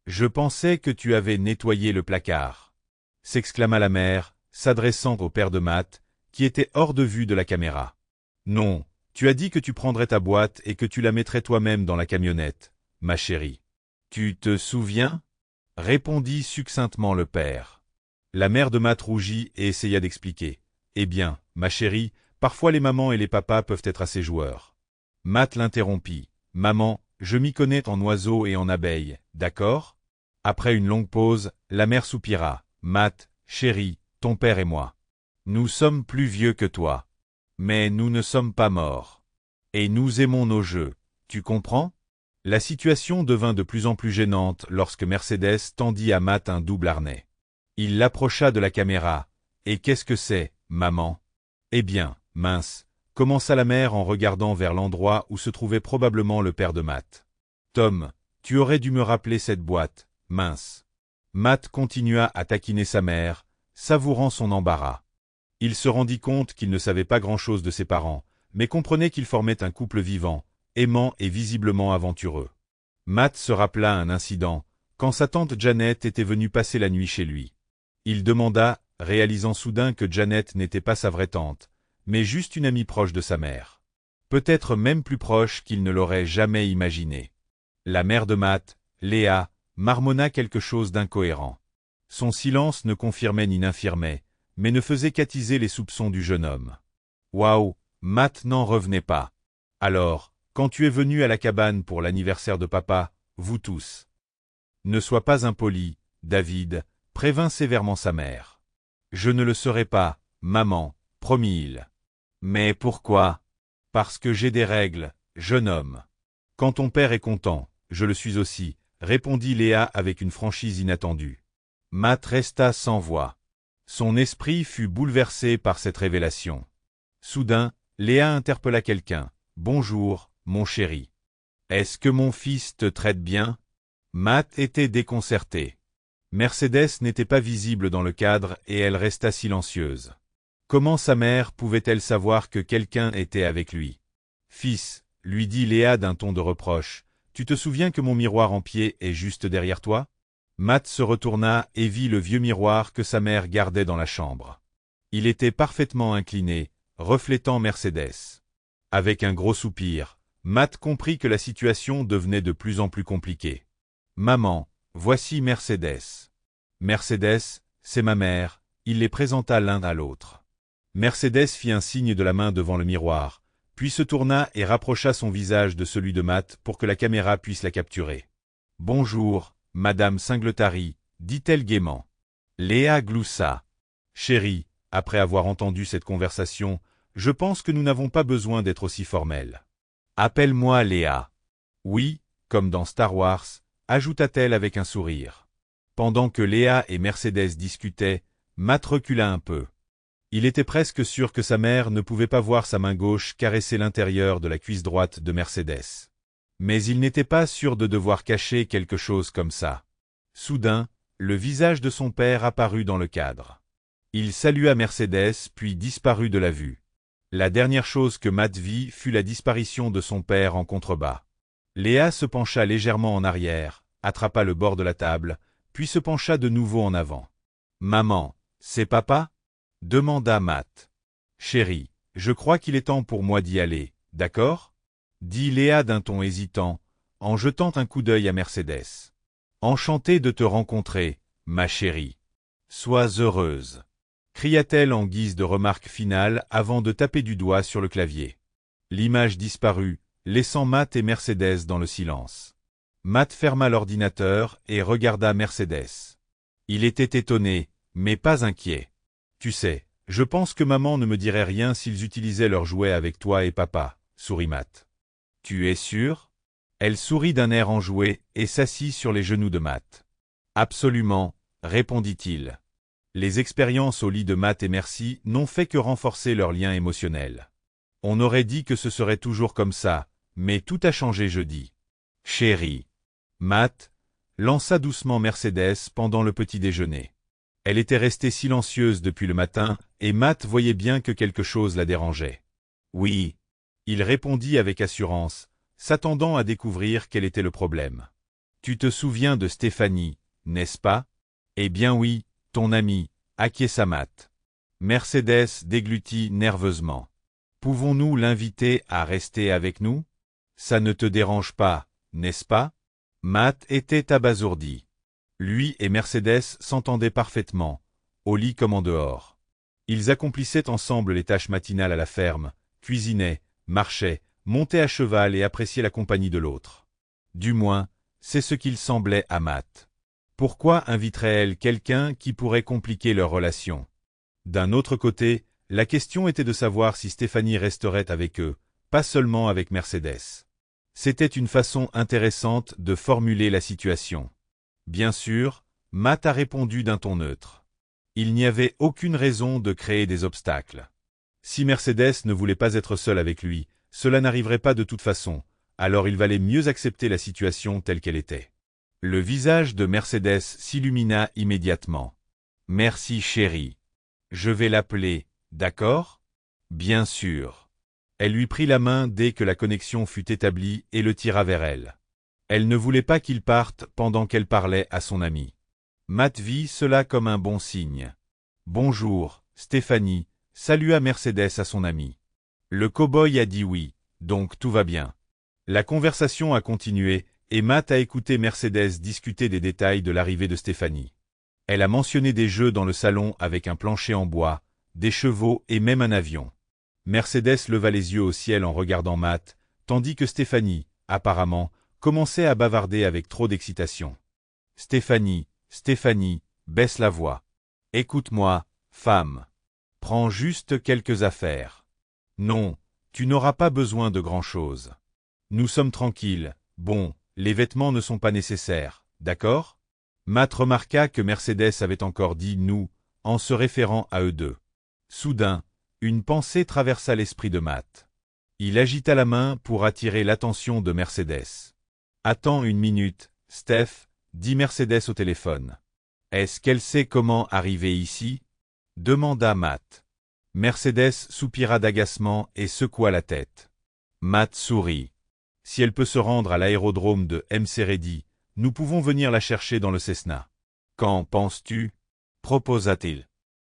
Je pensais que tu avais nettoyé le placard. » s'exclama la mère, s'adressant au père de Matt, qui était hors de vue de la caméra. « Non, tu as dit que tu prendrais ta boîte et que tu la mettrais toi-même dans la camionnette, ma chérie. Tu te souviens ?» répondit succinctement le père. La mère de Matt rougit et essaya d'expliquer. « Eh bien, ma chérie, parfois les mamans et les papas peuvent être assez joueurs. » Matt l'interrompit. « Maman, je m'y connais en oiseaux et en abeilles, d'accord ?» Après une longue pause, la mère soupira. « Matt, chérie, ton père et moi. Nous sommes plus vieux que toi. Mais nous ne sommes pas morts. Et nous aimons nos jeux, tu comprends ?» La situation devint de plus en plus gênante lorsque Mercedes tendit à Matt un double harnais. Il l'approcha de la caméra. « Et qu'est-ce que c'est, maman ?»« Eh bien, mince, » commença la mère en regardant vers l'endroit où se trouvait probablement le père de Matt. « Tom, tu aurais dû me rappeler cette boîte, mince. » Matt continua à taquiner sa mère, savourant son embarras. Il se rendit compte qu'il ne savait pas grand-chose de ses parents, mais comprenait qu'ils formaient un couple vivant, aimant et visiblement aventureux. Matt se rappela un incident, quand sa tante Janet était venue passer la nuit chez lui. Il demanda, réalisant soudain que Janet n'était pas sa vraie tante, mais juste une amie proche de sa mère. Peut-être même plus proche qu'il ne l'aurait jamais imaginé. La mère de Matt, Léa, marmonna quelque chose d'incohérent. Son silence ne confirmait ni n'infirmait, mais ne faisait qu'attiser les soupçons du jeune homme. Waouh, Matt n'en revenait pas. Alors, quand tu es venu à la cabane pour l'anniversaire de papa, vous tous. Ne sois pas impoli, David, prévint sévèrement sa mère. Je ne le serai pas, maman, promit-il. Mais pourquoi? Parce que j'ai des règles, jeune homme. Quand ton père est content, je le suis aussi, répondit Léa avec une franchise inattendue. Matt resta sans voix. Son esprit fut bouleversé par cette révélation. Soudain, Léa interpella quelqu'un. Bonjour, mon chéri. Est-ce que mon fils te traite bien? Matt était déconcerté. Mercedes n'était pas visible dans le cadre et elle resta silencieuse. Comment sa mère pouvait-elle savoir que quelqu'un était avec lui? Fils, lui dit Léa d'un ton de reproche, tu te souviens que mon miroir en pied est juste derrière toi? Matt se retourna et vit le vieux miroir que sa mère gardait dans la chambre. Il était parfaitement incliné, reflétant Mercedes. Avec un gros soupir, Matt comprit que la situation devenait de plus en plus compliquée. « Maman, voici Mercedes. »« Mercedes, c'est ma mère. » Il les présenta l'un à l'autre. Mercedes fit un signe de la main devant le miroir, puis se tourna et rapprocha son visage de celui de Matt pour que la caméra puisse la capturer. « Bonjour, Madame Singletary, dit-elle gaiement. Léa gloussa. « Chérie, après avoir entendu cette conversation, je pense que nous n'avons pas besoin d'être aussi formels. Appelle-moi Léa. »« Oui, comme dans Star Wars, » ajouta-t-elle avec un sourire. Pendant que Léa et Mercedes discutaient, Matt recula un peu. Il était presque sûr que sa mère ne pouvait pas voir sa main gauche caresser l'intérieur de la cuisse droite de Mercedes. Mais il n'était pas sûr de devoir cacher quelque chose comme ça. Soudain, le visage de son père apparut dans le cadre. Il salua Mercedes puis disparut de la vue. La dernière chose que Matt vit fut la disparition de son père en contrebas. Léa se pencha légèrement en arrière, attrapa le bord de la table, puis se pencha de nouveau en avant. « Maman, c'est papa ?» demanda Matt. « Chérie, je crois qu'il est temps pour moi d'y aller, d'accord ?» dit Léa d'un ton hésitant, en jetant un coup d'œil à Mercedes. « Enchantée de te rencontrer, ma chérie. Sois heureuse !» cria-t-elle en guise de remarque finale avant de taper du doigt sur le clavier. L'image disparut, laissant Matt et Mercedes dans le silence. Matt ferma l'ordinateur et regarda Mercedes. Il était étonné, mais pas inquiet. « Tu sais, je pense que maman ne me dirait rien s'ils utilisaient leurs jouets avec toi et papa, » sourit Matt. « Tu es sûr ?» Elle sourit d'un air enjoué et s'assit sur les genoux de Matt. « Absolument, » répondit-il. Les expériences au lit de Matt et Mercy n'ont fait que renforcer leur lien émotionnel. On aurait dit que ce serait toujours comme ça, mais tout a changé jeudi. « Chérie. » Matt lança doucement Mercedes pendant le petit déjeuner. Elle était restée silencieuse depuis le matin, et Matt voyait bien que quelque chose la dérangeait. « Oui. » Il répondit avec assurance, s'attendant à découvrir quel était le problème. « Tu te souviens de Stéphanie, n'est-ce pas ?»« Eh bien oui, ton amie, » acquiesça Matt. Mercedes déglutit nerveusement. « Pouvons-nous l'inviter à rester avec nous ? Ça ne te dérange pas, n'est-ce pas ?» Matt était abasourdi. Lui et Mercedes s'entendaient parfaitement, au lit comme en dehors. Ils accomplissaient ensemble les tâches matinales à la ferme, cuisinaient, marchaient, montaient à cheval et appréciaient la compagnie de l'autre. Du moins, c'est ce qu'il semblait à Matt. Pourquoi inviterait-elle quelqu'un qui pourrait compliquer leur relation? D'un autre côté, la question était de savoir si Stéphanie resterait avec eux, pas seulement avec Mercedes. C'était une façon intéressante de formuler la situation. Bien sûr, Matt a répondu d'un ton neutre. Il n'y avait aucune raison de créer des obstacles. Si Mercedes ne voulait pas être seule avec lui, cela n'arriverait pas de toute façon, alors il valait mieux accepter la situation telle qu'elle était. Le visage de Mercedes s'illumina immédiatement. « Merci chérie. Je vais l'appeler, d'accord ? » « Bien sûr. » Elle lui prit la main dès que la connexion fut établie et le tira vers elle. Elle ne voulait pas qu'il parte pendant qu'elle parlait à son ami. Matt vit cela comme un bon signe. « Bonjour, Stéphanie » salua Mercedes à son ami. Le cow-boy a dit oui, donc tout va bien. La conversation a continué et Matt a écouté Mercedes discuter des détails de l'arrivée de Stéphanie. Elle a mentionné des jeux dans le salon avec un plancher en bois, des chevaux et même un avion. Mercedes leva les yeux au ciel en regardant Matt, tandis que Stéphanie, apparemment, commençait à bavarder avec trop d'excitation. « Stéphanie, Stéphanie, baisse la voix. Écoute-moi, femme. Prends juste quelques affaires. Non, tu n'auras pas besoin de grand-chose. Nous sommes tranquilles, bon, les vêtements ne sont pas nécessaires, d'accord ?» Matt remarqua que Mercedes avait encore dit « nous » en se référant à eux deux. Soudain, une pensée traversa l'esprit de Matt. Il agita la main pour attirer l'attention de Mercedes. « Attends une minute, Steph, » dit Mercedes au téléphone. « Est-ce qu'elle sait comment arriver ici ?» demanda Matt. Mercedes soupira d'agacement et secoua la tête. Matt sourit. « Si elle peut se rendre à l'aérodrome de Mceredi, nous pouvons venir la chercher dans le Cessna. Qu'en penses-tu? Proposa-t-il.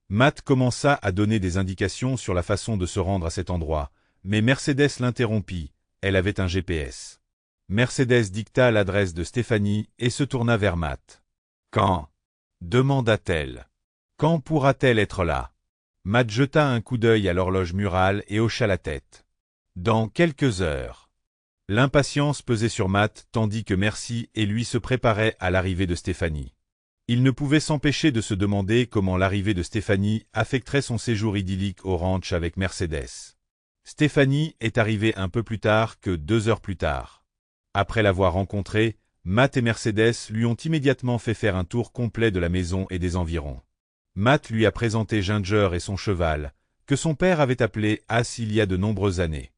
Matt commença à donner des indications sur la façon de se rendre à cet endroit, mais Mercedes l'interrompit, elle avait un GPS. Mercedes dicta l'adresse de Stéphanie et se tourna vers Matt. Quand? Demanda-t-elle. Quand pourra-t-elle être là? Matt jeta un coup d'œil à l'horloge murale et hocha la tête. Dans quelques heures. L'impatience pesait sur Matt tandis que Mercy et lui se préparaient à l'arrivée de Stéphanie. Il ne pouvait s'empêcher de se demander comment l'arrivée de Stéphanie affecterait son séjour idyllique au ranch avec Mercedes. Stéphanie est arrivée un peu plus tard que 2 heures plus tard. Après l'avoir rencontrée, Matt et Mercedes lui ont immédiatement fait faire un tour complet de la maison et des environs. Matt lui a présenté Ginger et son cheval, que son père avait appelé As il y a de nombreuses années.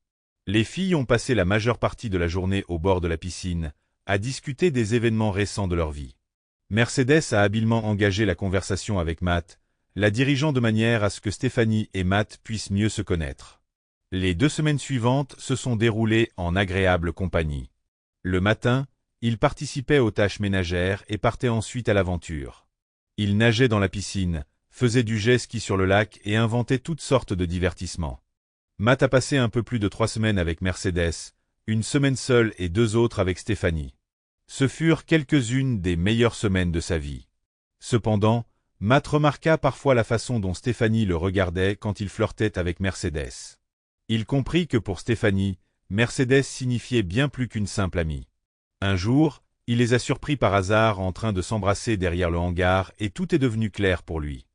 Les filles ont passé la majeure partie de la journée au bord de la piscine, à discuter des événements récents de leur vie. Mercedes a habilement engagé la conversation avec Matt, la dirigeant de manière à ce que Stéphanie et Matt puissent mieux se connaître. Les 2 semaines suivantes se sont déroulées en agréable compagnie. Le matin, ils participaient aux tâches ménagères et partaient ensuite à l'aventure. Ils nageaient dans la piscine, faisaient du jet-ski sur le lac et inventaient toutes sortes de divertissements. Matt a passé un peu plus de 3 semaines avec Mercedes, 1 semaine seule et 2 autres avec Stéphanie. Ce furent quelques-unes des meilleures semaines de sa vie. Cependant, Matt remarqua parfois la façon dont Stéphanie le regardait quand il flirtait avec Mercedes. Il comprit que pour Stéphanie, Mercedes signifiait bien plus qu'une simple amie. Un jour, il les a surpris par hasard en train de s'embrasser derrière le hangar et tout est devenu clair pour lui.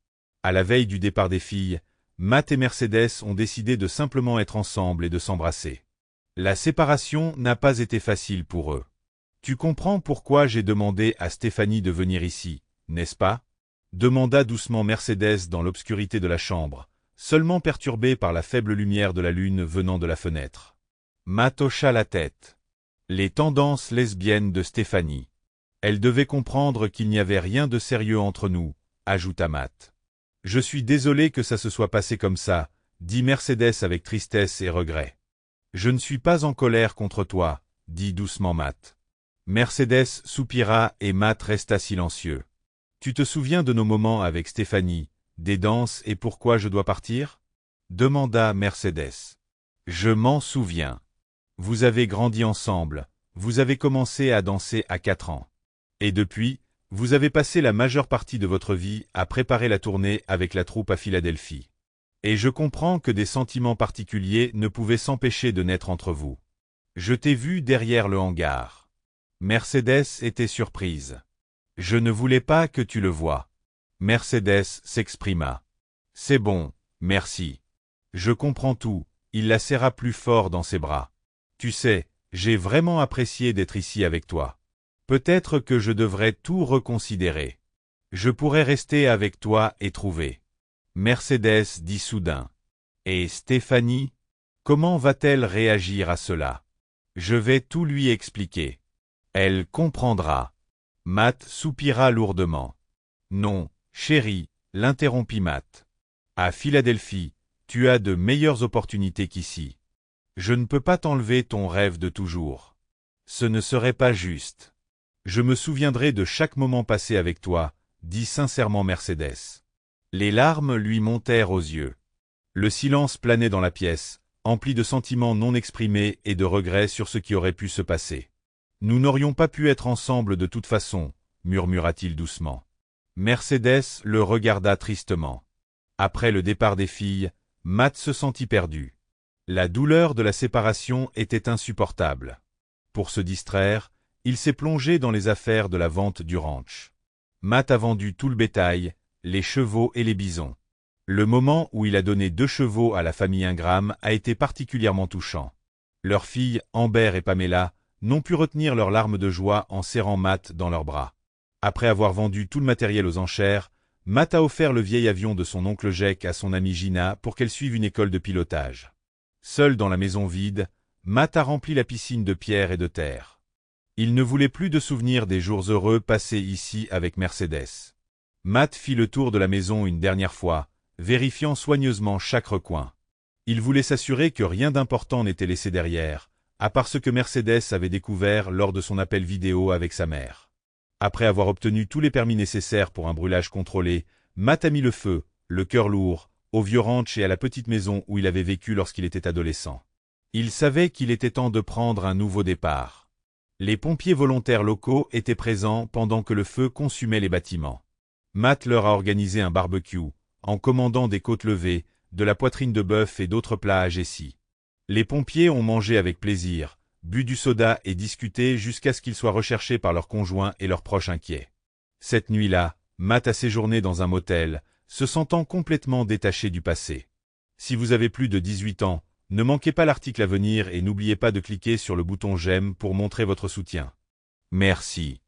À la veille du départ des filles, Matt et Mercedes ont décidé de simplement être ensemble et de s'embrasser. La séparation n'a pas été facile pour eux. Tu comprends pourquoi j'ai demandé à Stéphanie de venir ici, n'est-ce pas? Demanda doucement Mercedes dans l'obscurité de la chambre, seulement perturbée par la faible lumière de la lune venant de la fenêtre. Matt hocha la tête. Les tendances lesbiennes de Stéphanie. Elle devait comprendre qu'il n'y avait rien de sérieux entre nous, ajouta Matt. Je suis désolé que ça se soit passé comme ça, dit Mercedes avec tristesse et regret. Je ne suis pas en colère contre toi, dit doucement Matt. Mercedes soupira et Matt resta silencieux. Tu te souviens de nos moments avec Stéphanie, des danses et pourquoi je dois partir? Demanda Mercedes. Je m'en souviens. Vous avez grandi ensemble, vous avez commencé à danser à 4 ans. Et depuis, vous avez passé la majeure partie de votre vie à préparer la tournée avec la troupe à Philadelphie. Et je comprends que des sentiments particuliers ne pouvaient s'empêcher de naître entre vous. Je t'ai vu derrière le hangar. Mercedes était surprise. Je ne voulais pas que tu le voies. Mercedes s'exprima. C'est bon, merci. Je comprends tout, il la serra plus fort dans ses bras. Tu sais, j'ai vraiment apprécié d'être ici avec toi. Peut-être que je devrais tout reconsidérer. Je pourrais rester avec toi et trouver. Mercedes dit soudain. Et Stéphanie? Comment va-t-elle réagir à cela? Je vais tout lui expliquer. Elle comprendra. Matt soupira lourdement. Non, chérie, l'interrompit Matt. À Philadelphie, tu as de meilleures opportunités qu'ici. Je ne peux pas t'enlever ton rêve de toujours. Ce ne serait pas juste. Je me souviendrai de chaque moment passé avec toi, dit sincèrement Mercedes. Les larmes lui montèrent aux yeux. Le silence planait dans la pièce, empli de sentiments non exprimés et de regrets sur ce qui aurait pu se passer. Nous n'aurions pas pu être ensemble de toute façon, murmura-t-il doucement. Mercedes le regarda tristement. Après le départ des filles, Matt se sentit perdu. La douleur de la séparation était insupportable. Pour se distraire, il s'est plongé dans les affaires de la vente du ranch. Matt a vendu tout le bétail, les chevaux et les bisons. Le moment où il a donné 2 chevaux à la famille Ingram a été particulièrement touchant. Leurs filles, Amber et Pamela, n'ont pu retenir leurs larmes de joie en serrant Matt dans leurs bras. Après avoir vendu tout le matériel aux enchères, Matt a offert le vieil avion de son oncle Jake à son amie Gina pour qu'elle suive une école de pilotage. Seul dans la maison vide, Matt a rempli la piscine de pierre et de terre. Il ne voulait plus de souvenirs des jours heureux passés ici avec Mercedes. Matt fit le tour de la maison une dernière fois, vérifiant soigneusement chaque recoin. Il voulait s'assurer que rien d'important n'était laissé derrière, à part ce que Mercedes avait découvert lors de son appel vidéo avec sa mère. Après avoir obtenu tous les permis nécessaires pour un brûlage contrôlé, Matt a mis le feu, le cœur lourd, au vieux ranch et à la petite maison où il avait vécu lorsqu'il était adolescent. Il savait qu'il était temps de prendre un nouveau départ. Les pompiers volontaires locaux étaient présents pendant que le feu consumait les bâtiments. Matt leur a organisé un barbecue, en commandant des côtes levées, de la poitrine de bœuf et d'autres plats à Jessie. Les pompiers ont mangé avec plaisir, bu du soda et discuté jusqu'à ce qu'ils soient recherchés par leurs conjoints et leurs proches inquiets. Cette nuit-là, Matt a séjourné dans un motel, se sentant complètement détaché du passé. Si vous avez plus de 18 ans, ne manquez pas l'article à venir et n'oubliez pas de cliquer sur le bouton j'aime pour montrer votre soutien. Merci.